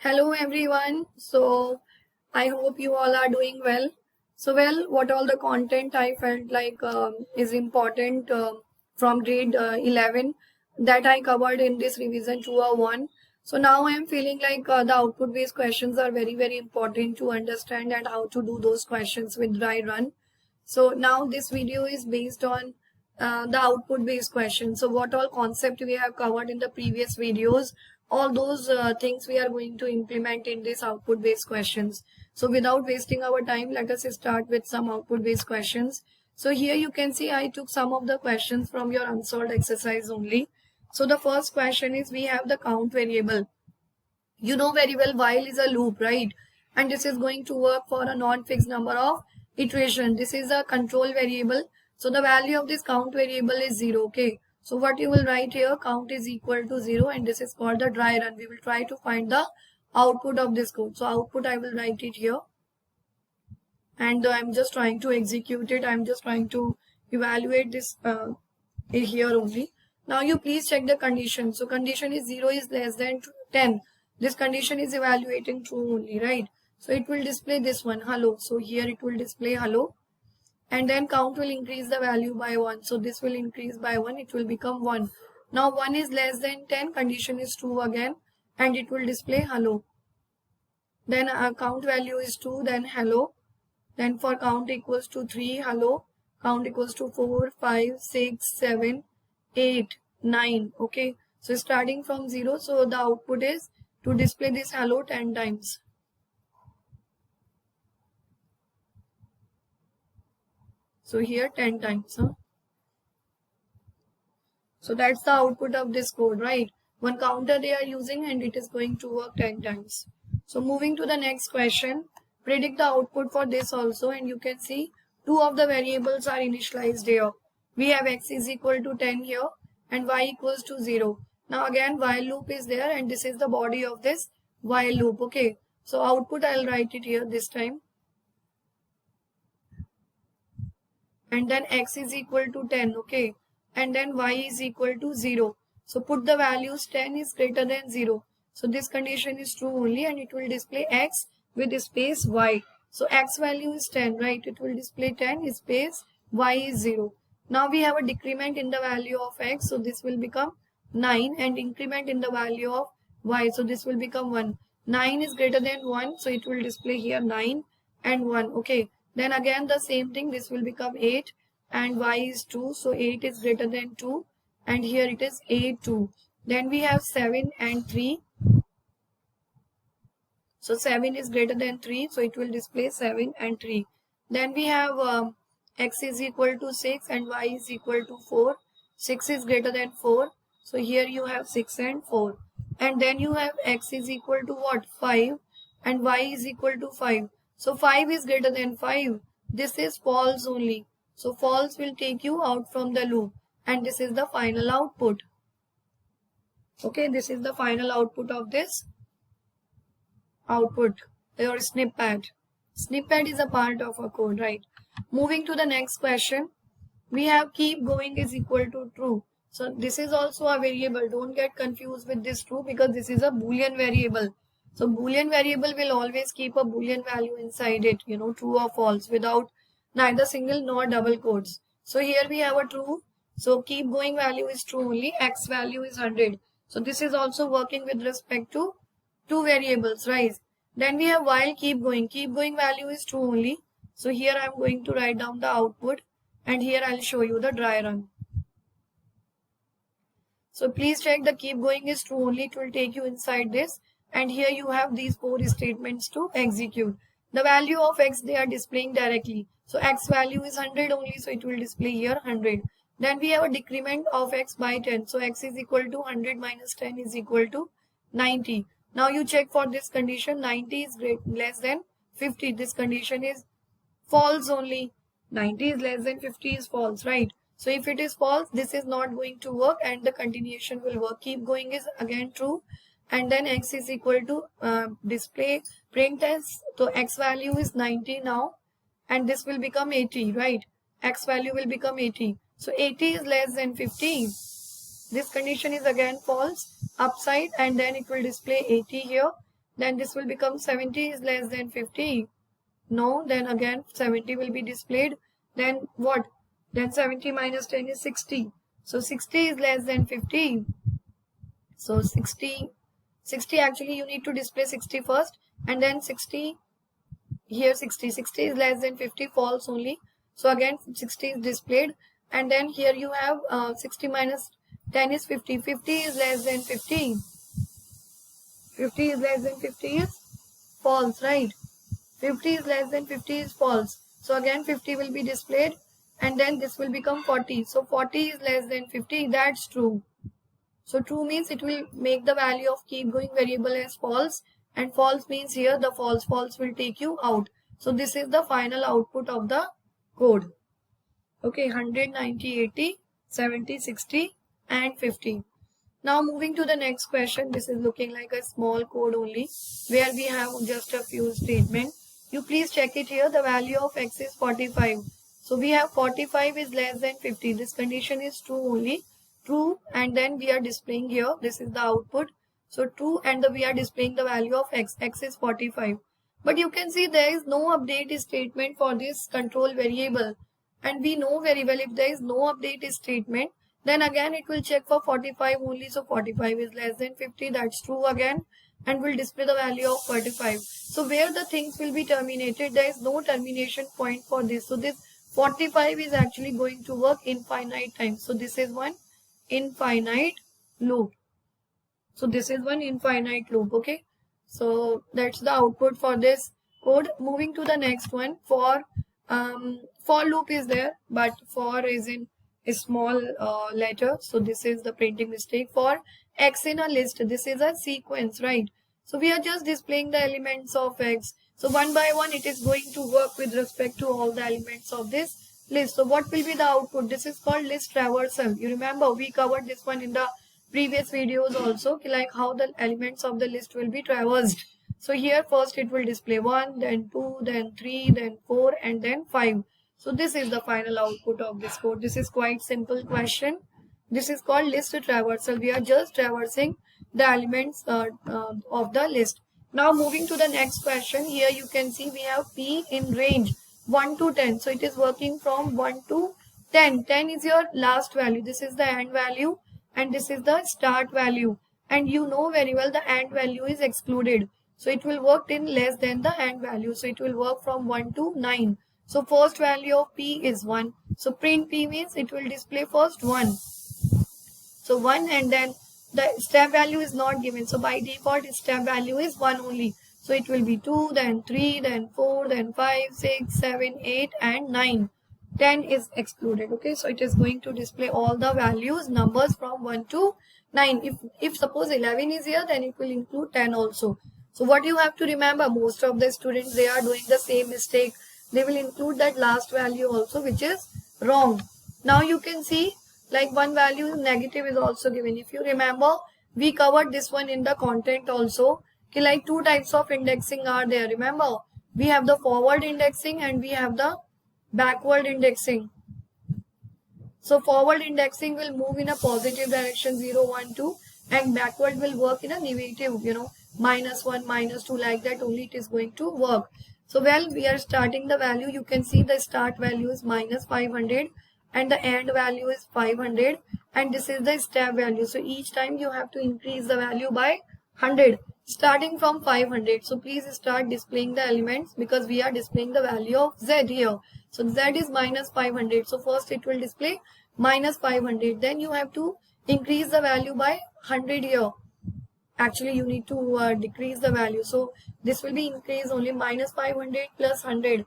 Hello everyone. So I hope you all are doing well. What all the content I felt like is important from grade 11 that I covered in this revision 201. So now I am feeling like the output based questions are very important to understand and how to do those questions with dry run. So now this video is based on the output based questions. So what all concept we have covered in the previous videos, all those things we are going to implement in this output based questions. So without wasting our time, let us start with some output based questions. So here you can see I took some of the questions from your unsolved exercise only. So the first question is, we have the count variable. You know very well while is a loop, right? And this is going to work for a non-fixed number of iteration. This is a control variable. So the value of this count variable is 0. Okay. So what you will write here, count is equal to 0, and this is called the dry run. We will try to find the output of this code. So output, I will write it here. And I'm just trying to execute it. I'm just trying to evaluate this here only. Now you please check the condition. So condition is 0 is less than 10. This condition is evaluating true only, right? So it will display this one, hello. So here it will display hello. And then count will increase the value by 1. So this will increase by 1. It will become 1. Now 1 is less than 10. Condition is true again. And it will display hello. Then count value is 2. Then hello. Then for count equals to 3, hello. Count equals to 4, 5, 6, 7, 8, 9. Okay. So starting from 0. So the output is to display this hello 10 times. So here 10 times. So that's the output of this code, right? One counter they are using and it is going to work 10 times. So moving to the next question, predict the output for this also, and you can see two of the variables are initialized here. We have x is equal to 10 here and y equals to 0. Now again while loop is there and this is the body of this while loop. Okay. So output I'll write it here this time. And then x is equal to 10. Okay. And then y is equal to 0. So put the values 10 is greater than 0. So this condition is true only and it will display x with space y. So x value is 10, right? It will display 10 space y is 0. Now we have a decrement in the value of x. So this will become 9 and increment in the value of y. So this will become 1. 9 is greater than 1. So it will display here 9 and 1. Okay. Then again the same thing. This will become 8 and y is 2. So 8 is greater than 2. And here it is 8, 2. Then we have 7 and 3. So 7 is greater than 3. So it will display 7 and 3. Then we have x is equal to 6 and y is equal to 4. 6 is greater than 4. So here you have 6 and 4. And then you have x is equal to what? 5 and y is equal to 5. So 5 is greater than 5. This is false only. So false will take you out from the loop. And this is the final output. Okay, this is the final output of this output or snippet. Snippet is a part of a code, right? Moving to the next question. We have keep going is equal to true. So this is also a variable. Don't get confused with this true because this is a Boolean variable. So Boolean variable will always keep a Boolean value inside it, true or false, without neither single nor double quotes. So here we have a true. So keep going value is true only. X value is 100. So this is also working with respect to two variables, right? Then we have while keep going. Keep going value is true only. So here I am going to write down the output and here I'll show you the dry run. So please check the keep going is true only. It will take you inside this. And here you have these 4 statements to execute. The value of x they are displaying directly. So x value is 100 only. So it will display here 100. Then we have a decrement of x by 10. So x is equal to 100 minus 10 is equal to 90. Now you check for this condition. 90 is less than 50. This condition is false only. 90 is less than 50 is false, right? So if it is false, this is not going to work and the continuation will work. Keep going is again true. And then x is equal to display print as. So x value is 90 now. And this will become 80, right? X value will become 80. So 80 is less than 50. This condition is again false upside and then it will display 80 here. then this will become 70 is less than 50. No, then again 70 will be displayed. Then what? Then 70 minus 10 is 60. So 60 is less than 50. So 60 actually you need to display 60 first, and then 60 here 60 is less than 50, false only. So again 60 is displayed, and then here you have 60 minus 10 is 50. 50 is less than 50. 50 is less than 50 is false, right? 50 is less than 50 is false. So again 50 will be displayed, and then this will become 40. So 40 is less than 50. That's true. So true means it will make the value of keep going variable as false, and false means here the false will take you out. So this is the final output of the code. Okay, 100, 90, 80, 70, 60 and 50. Now moving to the next question. This is looking like a small code only, where we have just a few statements. You please check it here. The value of x is 45. So we have 45 is less than 50. This condition is true only. True, and then we are displaying here. This is the output. So true, and we are displaying the value of x. X is 45. But you can see there is no update statement for this control variable. And we know very well if there is no update statement, then again it will check for 45 only. So 45 is less than 50. That's true again. And will display the value of 45. So where the things will be terminated, there is no termination point for this. So this 45 is actually going to work infinite times. So this is one infinite loop. So this is one infinite loop. Okay. So that's the output for this code. Moving to the next one. For loop is there, but for is in a small letter. So this is the printing mistake. For x in a list, this is a sequence, right? So we are just displaying the elements of x. So one by one it is going to work with respect to all the elements of this list. So what will be the output? This is called list traversal. You remember we covered this one in the previous videos also, like how the elements of the list will be traversed. So here first it will display 1, then 2, then 3, then 4 and then 5. So this is the final output of this code. This is quite simple question. This is called list traversal. We are just traversing the elements of the list. Now moving to the next question. Here you can see we have p in range 1 to 10. So it is working from 1 to 10. 10 is your last value. This is the end value and this is the start value. And you know very well the end value is excluded. So it will work in less than the end value. So it will work from 1 to 9. So first value of p is 1. So print p means it will display first 1. So 1, and then the step value is not given. So by default step value is 1 only. So it will be 2, then 3, then 4, then 5, 6, 7, 8 and 9. 10 is excluded. Okay, so it is going to display all the values, numbers from 1 to 9. If suppose 11 is here, then it will include 10 also. So what you have to remember, most of the students, they are doing the same mistake. They will include that last value also, which is wrong. Now you can see like one value negative is also given. If you remember, we covered this one in the content also. Okay, like two types of indexing are there. Remember, we have the forward indexing and we have the backward indexing. So forward indexing will move in a positive direction 0, 1, 2, and backward will work in a negative, -1, -2, like that only it is going to work. So well, we are starting the value. You can see the start value is -500 and the end value is 500, and this is the step value. So each time you have to increase the value by 100 starting from 500. So please start displaying the elements because we are displaying the value of z here. So z is -500. So first it will display -500. Then you have to increase the value by 100 here. Actually, you need to decrease the value. So this will be increased only. -500 plus 100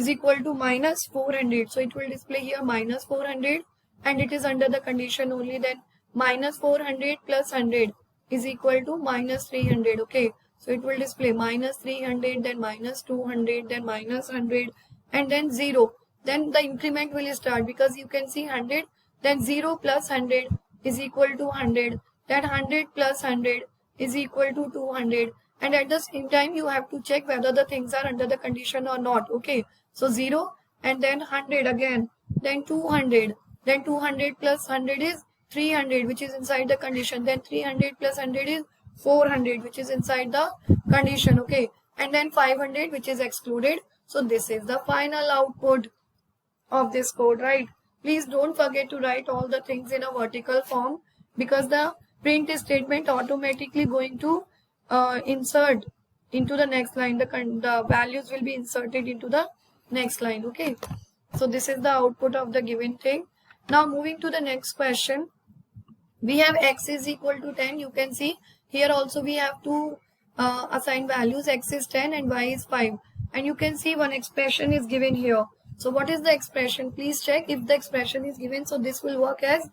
is equal to -400. So it will display here -400 and it is under the condition only. Then -400 plus 100 is equal to -300. Okay, so it will display -300, then -200, then -100 and then 0. Then the increment will start because you can see 100, then 0 plus 100 is equal to 100. That 100 plus 100 is equal to 200, and at the same time you have to check whether the things are under the condition or not. Okay, so 0 and then 100 again, then 200, then 200 plus 100 is 300, which is inside the condition. Then 300 plus 100 is 400 which is inside the condition, okay, and then 500 which is excluded. So this is the final output of this code, right? Please don't forget to write all the things in a vertical form, because the print statement automatically going to insert into the next line. The values will be inserted into the next line, okay? So this is the output of the given thing. Now moving to the next question, we have x is equal to 10. You can see here also we have to assign values. X is 10 and y is 5, and you can see one expression is given here. So what is the expression? Please check if the expression is given. So this will work as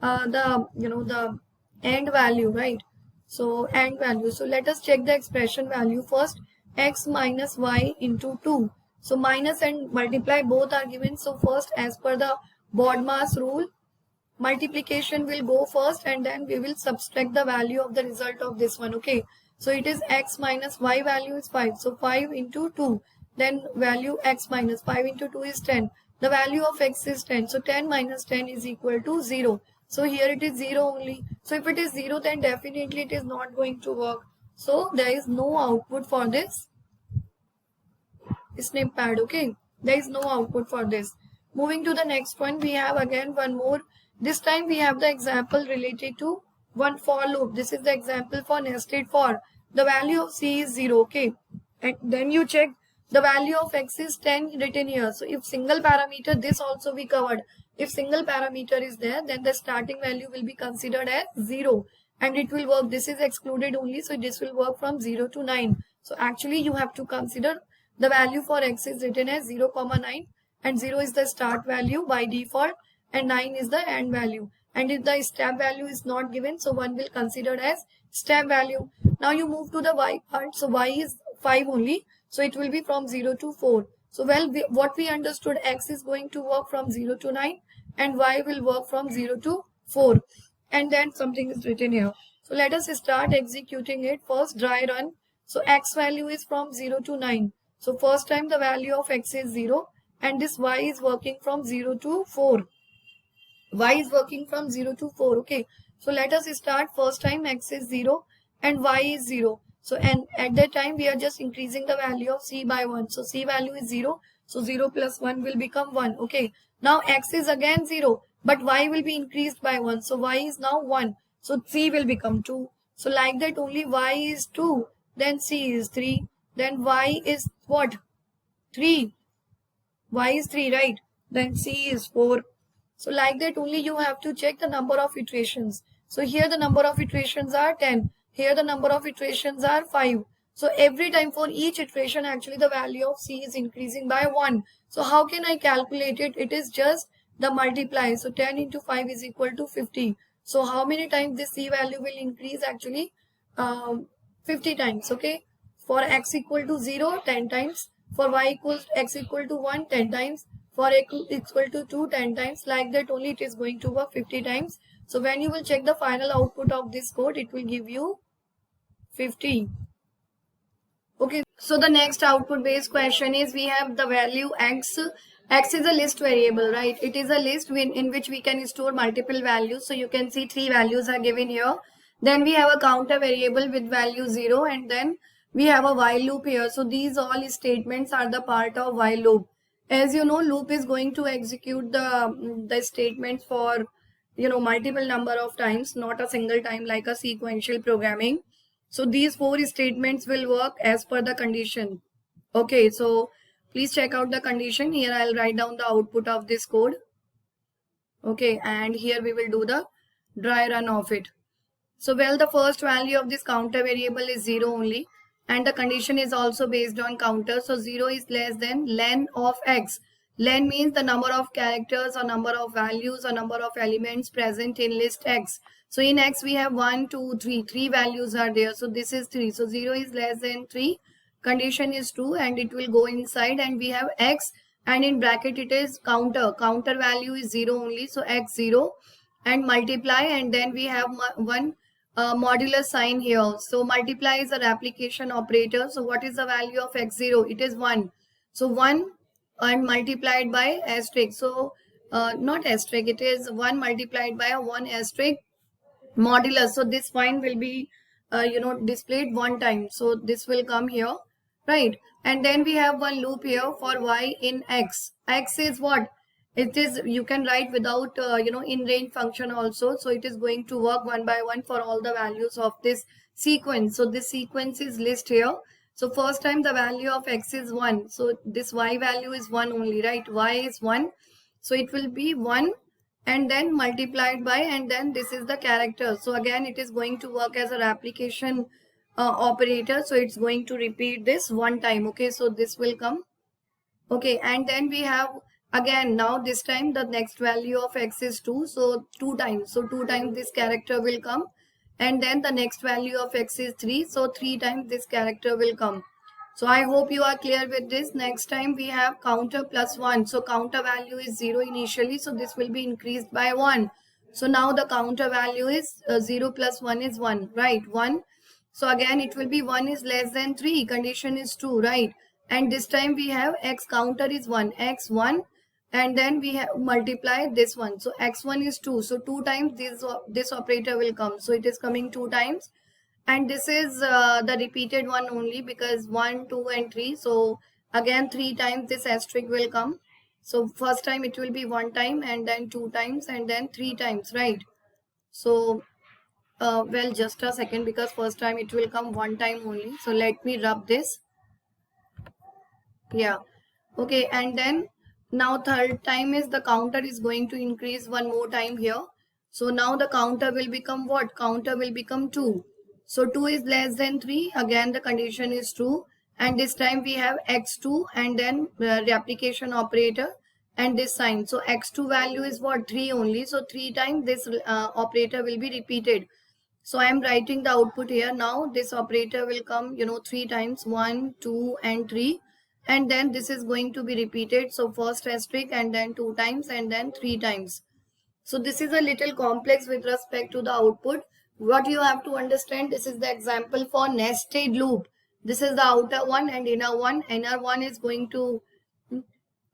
the end value, right? So end value. So let us check the expression value first. X minus y into 2. So minus and multiply both are given. So first, as per the BODMAS rule, multiplication will go first and then we will subtract the value of the result of this one, okay? So it is x minus y value is 5. So 5 into 2. Then value x minus 5 into 2 is 10. The value of x is 10. So 10 minus 10 is equal to 0. So here it is 0 only. So if it is 0, then definitely it is not going to work. So there is no output for this snip pad, okay? There is no output for this. Moving to the next one, we have again one more. This time we have the example related to one for loop. This is the example for nested for. The value of c is 0, okay? And then you check the value of x is 10 written here. So if single parameter, this also we covered. If single parameter is there, then the starting value will be considered as 0 and it will work. This is excluded only, so this will work from 0 to 9. So actually you have to consider the value for x is written as 0, 9, and 0 is the start value by default and 9 is the end value. And if the step value is not given, so one will consider as step value. Now you move to the y part. So y is 5 only. So it will be from 0 to 4. So what we understood, x is going to work from 0 to 9 and y will work from 0 to 4. And then something is written here. So let us start executing it. First dry run. So x value is from 0 to 9. So first time the value of x is 0 and this y is working from 0 to 4. Y is working from 0 to 4, okay? So let us start. First time x is 0 and y is 0. So and at that time we are just increasing the value of c by 1. So c value is 0. So 0 plus 1 will become 1, okay? Now x is again 0 but y will be increased by 1. So y is now 1. So c will become 2. So like that only y is 2. Then c is 3. Then y is what? 3. Y is 3, right? Then c is 4. So like that only you have to check the number of iterations. So here the number of iterations are 10. Here the number of iterations are 5. So every time for each iteration actually the value of c is increasing by 1. So how can I calculate it? It is just the multiply. So 10 into 5 is equal to 50. So how many times this c value will increase actually? 50 times, okay? For x equal to 0, 10 times. For y equals x equal to 1, 10 times. For x equal to 2, 10 times. Like that only it is going to work 50 times. So when you will check the final output of this code, it will give you 50. Okay, so the next output based question is we have the value x. X is a list variable, right? It is a list in which we can store multiple values. So you can see 3 values are given here. Then we have a counter variable with value 0 and then we have a while loop here. So these all statements are the part of while loop. As you know, loop is going to execute the statements for multiple number of times, not a single time like a sequential programming. So these 4 statements will work as per the condition. Okay, so please check out the condition. Here I'll write down the output of this code. Okay, and here we will do the dry run of it. So the first value of this counter variable is 0 only. And the condition is also based on counter. So 0 is less than len of x. Len means the number of characters or number of values or number of elements present in list x. So in x we have 1, 2, 3. 3 values are there. So this is 3. So 0 is less than 3. Condition is true and it will go inside and we have x and in bracket it is counter. Counter value is 0 only. So x 0 and multiply and then we have one modular sign here. So multiply is a replication operator. So what is the value of x0? It is 1. So 1 and multiplied by asterisk. So not asterisk, it is 1 multiplied by a 1 asterisk modulus. So this sign will be displayed one time. So this will come here, right? And then we have one loop here for y in x. X is what? It is, you can write without, in range function also. So it is going to work one by one for all the values of this sequence. So this sequence is list here. So first time the value of x is 1. So this y value is 1 only, right? Y is 1. So it will be 1 and then multiplied by, and then this is the character. So again it is going to work as a replication operator. So it's going to repeat this one time. Okay, so this will come. Okay, and then we have again, now this time the next value of x is 2. So 2 times. So 2 times this character will come. And then the next value of x is 3. So 3 times this character will come. So I hope you are clear with this. Next time we have counter plus 1. So counter value is 0 initially. So this will be increased by 1. So now the counter value is 0 plus 1 is 1, right? 1. So again it will be 1 is less than 3. Condition is 2, right? And this time we have x counter is 1, x1. And then we have multiply this one. So x1 is 2. So 2 times this operator will come. So it is coming 2 times. And this is the repeated one only, because 1, 2 and 3. So again 3 times this asterisk will come. So first time it will be 1 time, and then 2 times, and then 3 times, right? So well, just a second, because first time it will come 1 time only. So let me rub this. Yeah. Okay, and then now third time is the counter is going to increase one more time here. So now the counter will become what? Counter will become 2. So 2 is less than 3. Again the condition is true. And this time we have x2 and then replication operator and this sign. So x2 value is what? 3 only. So 3 times this operator will be repeated. So I am writing the output here. Now this operator will come, 3 times, 1, 2 and 3. And then this is going to be repeated. So first asterisk and then 2 times and then 3 times. So this is a little complex with respect to the output. What you have to understand, this is the example for nested loop. This is the outer one and inner one. Inner one is going to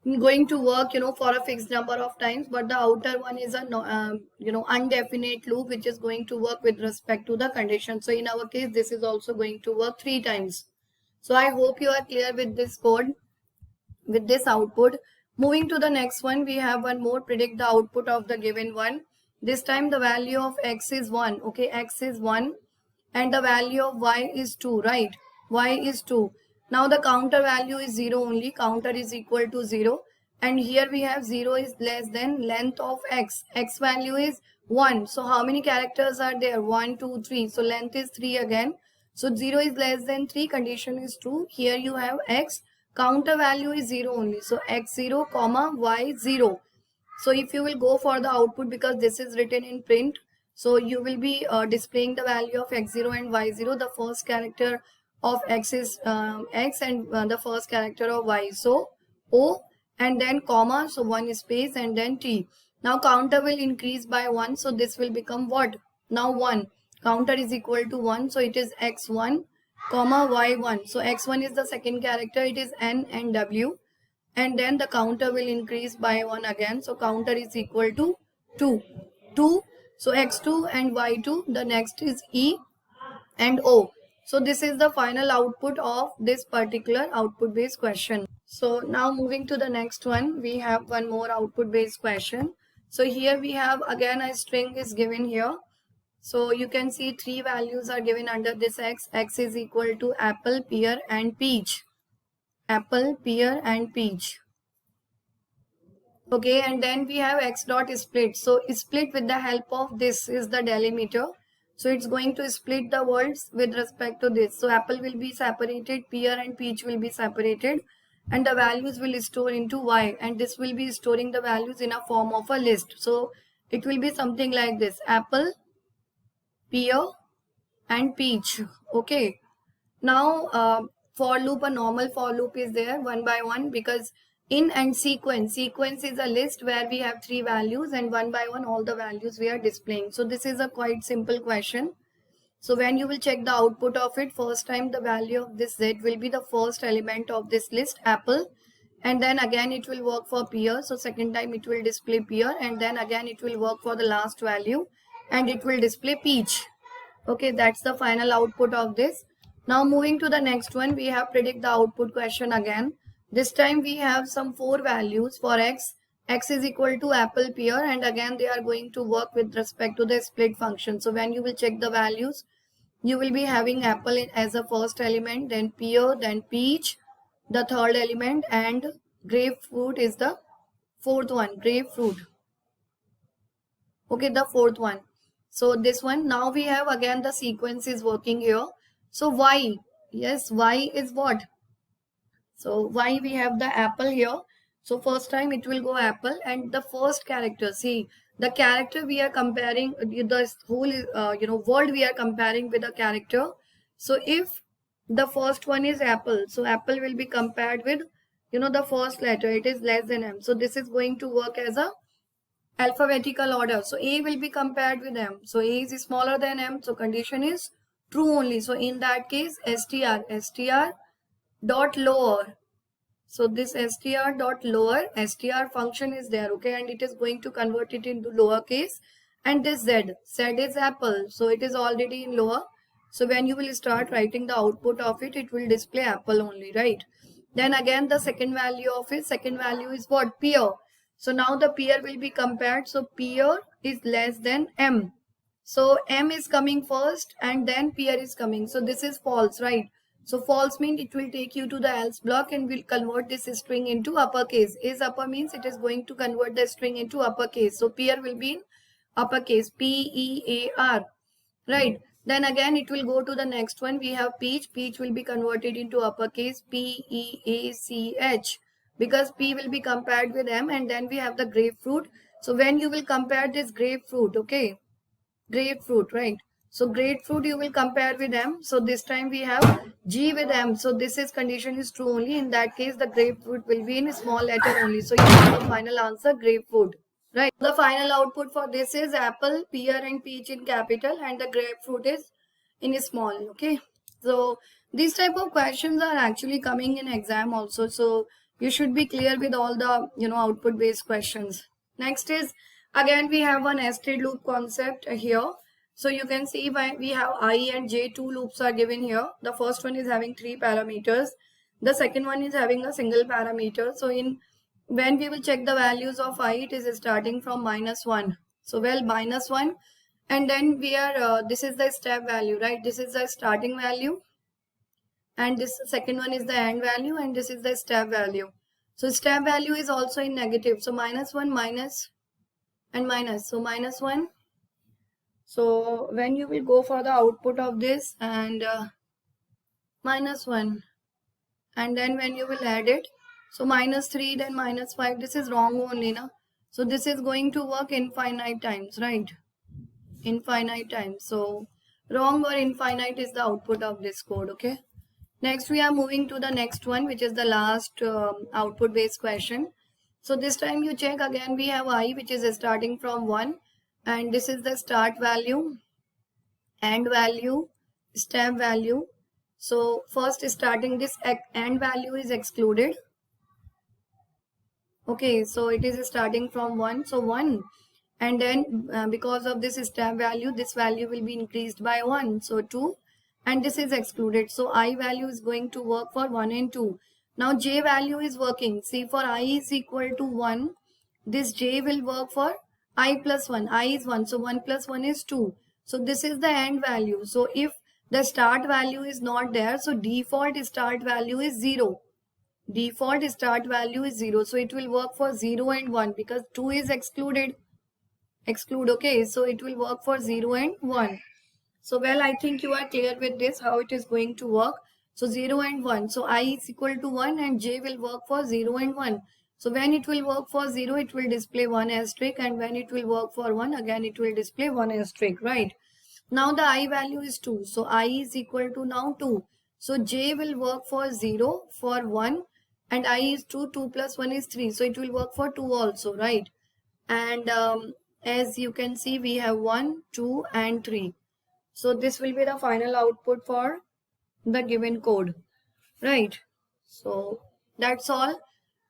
work, for a fixed number of times, but the outer one is a undefinite loop, which is going to work with respect to the condition. So in our case, this is also going to work 3 times. So I hope you are clear with this code, with this output. Moving to the next one, we have one more, predict the output of the given one. This time the value of x is 1. Okay, x is 1 and the value of y is 2, right? Y is 2. Now the counter value is 0 only. Counter is equal to 0. And here we have 0 is less than length of x. X value is 1. So how many characters are there? 1, 2, 3. So length is 3 again. So 0 is less than 3. Condition is true. Here you have x. Counter value is 0 only. So x0, comma, y0. So if you will go for the output, because this is written in print, so you will be displaying the value of x0 and y0. The first character of x is x and the first character of y. So O and then comma, so 1 space and then T. Now counter will increase by 1. So this will become what? Now 1. Counter is equal to 1. So it is x1, comma, y1. So x1 is the second character. It is n and w. And then the counter will increase by 1 again. So counter is equal to 2. 2. So x2 and y2. The next is E and O. So this is the final output of this particular output based question. So now moving to the next one, we have one more output based question. So here we have again a string is given here. So you can see 3 values are given under this x. X is equal to apple, pear and peach. Apple, pear and peach. Okay, and then we have x dot split. So split with the help of this is the delimiter. So it's going to split the words with respect to this. So apple will be separated, pear and peach will be separated, and the values will store into y, and this will be storing the values in a form of a list. So it will be something like this: apple, pear and peach. Okay, now for loop, a normal for loop is there one by one, because in and sequence is a list where we have 3 values and one by one all the values we are displaying. So this is a quite simple question. So when you will check the output of it, first time the value of this z will be the first element of this list, apple, and then again it will work for pear. So second time it will display pear, and then again it will work for the last value and it will display peach. Okay, that's the final output of this. Now moving to the next one, we have predict the output question again. This time we have some 4 values for x. X is equal to apple pear, and again they are going to work with respect to the split function. So when you will check the values, you will be having apple as a first element, then pear, then peach, the third element, and grapefruit is the fourth one, grapefruit. Okay, the fourth one. So this one, now we have again the sequence is working here. So y, yes, y is what? So y, we have the apple here. So first time it will go apple, and the first character, see the character we are comparing, the whole word we are comparing with a character. So if the first one is apple, so apple will be compared with the first letter, it is less than m. So this is going to work as a alphabetical order. So A will be compared with M. So A is smaller than M. So condition is true only. So in that case, str dot lower. So this str dot lower, str function is there, okay, and it is going to convert it into lowercase. And this z is apple. So it is already in lower. So when you will start writing the output of it, it will display apple only, right? Then again the second value of it, second value is what? Pear. So now the pear will be compared. So pear is less than m. So m is coming first and then pear is coming. So this is false, right? So false means it will take you to the else block and will convert this string into uppercase. Is upper means it is going to convert the string into uppercase. So pear will be in uppercase, P-E-A-R, right? Then again it will go to the next one. We have peach. Peach will be converted into uppercase, P-E-A-C-H, because P will be compared with M. And then we have the grapefruit. So when you will compare this grapefruit, okay, grapefruit, right? So grapefruit you will compare with M. So this time we have G with M. So this is condition is true only. In that case, the grapefruit will be in small letter only. So you have the final answer, grapefruit, right? The final output for this is apple, pear and peach in capital, and the grapefruit is in small, okay? So these type of questions are actually coming in exam also. So you should be clear with all the, output based questions. Next is, again, we have one nested loop concept here. So you can see we have I and J, two loops are given here. The first one is having 3 parameters. The second one is having a single parameter. So when we will check the values of I, it is starting from -1. So -1, and then we are, this is the step value, right? This is the starting value. And this second one is the end value, and this is the step value. So step value is also in negative. So -1, minus, and minus. So -1. So when you will go for the output of this, and -1, and then when you will add it, so -3, then -5, this is wrong only, na? So this is going to work infinite times, right? Infinite times. So wrong or infinite is the output of this code, okay? Next, we are moving to the next one, which is the last output based question. So this time you check again, we have I, which is starting from 1, and this is the start value, end value, step value. So first starting, this end value is excluded. Okay, so it is starting from 1. So 1, and then because of this step value, this value will be increased by 1. So 2, and this is excluded. So I value is going to work for 1 and 2. Now J value is working. See, for I is equal to 1, this J will work for I plus 1. I is 1. So 1 plus 1 is 2. So this is the end value. So if the start value is not there, so default start value is 0. Default start value is 0. So it will work for 0 and 1 because 2 is excluded. Exclude, okay. So it will work for 0 and 1. So I think you are clear with this, how it is going to work. So 0 and 1. So I is equal to 1 and J will work for 0 and 1. So when it will work for 0, it will display 1 asterisk, and when it will work for 1, again it will display 1 asterisk, right? Now the I value is 2. So I is equal to now 2. So J will work for 0, for 1, and I is 2. 2 plus 1 is 3. So it will work for 2 also, right? And as you can see, we have 1, 2 and 3. So this will be the final output for the given code, right? So that's all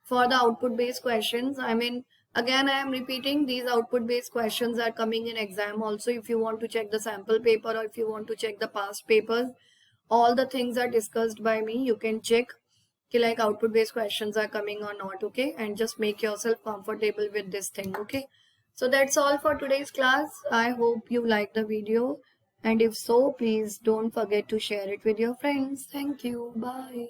for the output based questions. I mean, Again, I am repeating, these output based questions are coming in exam also. If you want to check the sample paper or if you want to check the past papers, all the things are discussed by me. You can check कि like output based questions are coming or not, okay? And just make yourself comfortable with this thing, okay? So that's all for today's class. I hope you like the video, and if so, please don't forget to share it with your friends. Thank you. Bye.